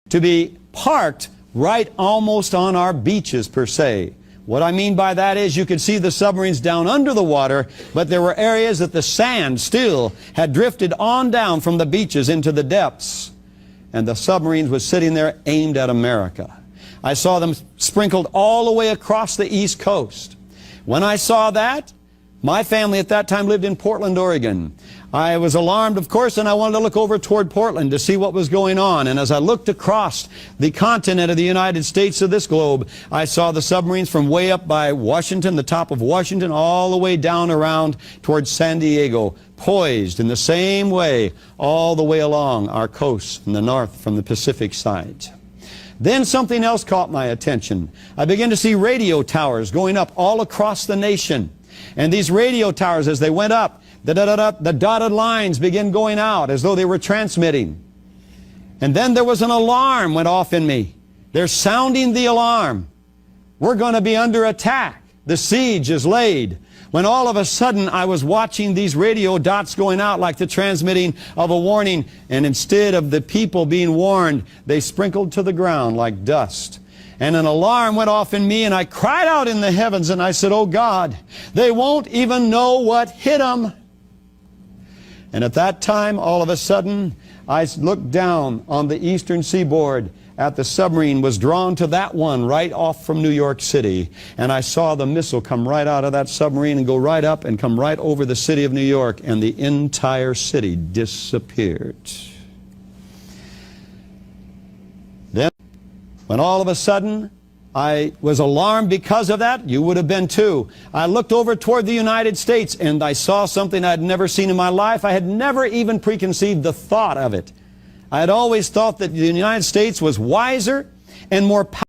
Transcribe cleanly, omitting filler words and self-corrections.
to be parked right almost on our beaches per se. What I mean by that is you could see the submarines down under the water, but there were areas that the sand still had drifted on down from the beaches into the depths. And the submarines were sitting there aimed at America. I saw them sprinkled all the way across the East Coast. When I saw that, my family at that time lived in Portland, Oregon. I was alarmed, of course, and I wanted to look over toward Portland to see what was going on. And as I looked across the continent of the United States of this globe, I saw the submarines from way up by Washington, the top of Washington, all the way down around towards San Diego, poised in the same way all the way along our coast in the north from the Pacific side. Then something else caught my attention. I began to see radio towers going up all across the nation. And these radio towers, as they went up, the dotted lines began going out as though they were transmitting. And then there was an alarm went off in me. They're sounding the alarm. We're going to be under attack. The siege is laid. When all of a sudden I was watching these radio dots going out like the transmitting of a warning, and instead of the people being warned, they sprinkled to the ground like dust. And an alarm went off in me, and I cried out in the heavens, and I said, "Oh God, they won't even know what hit them." And at that time, all of a sudden, I looked down on the eastern seaboard at the submarine was drawn to that one right off from New York City. And I saw the missile come right out of that submarine and go right up and come right over the city of New York, and the entire city disappeared. Then, when all of a sudden I was alarmed because of that, you would have been too. I looked over toward the United States and I saw something I had never seen in my life. I had never even preconceived the thought of it. I had always thought that the United States was wiser and more powerful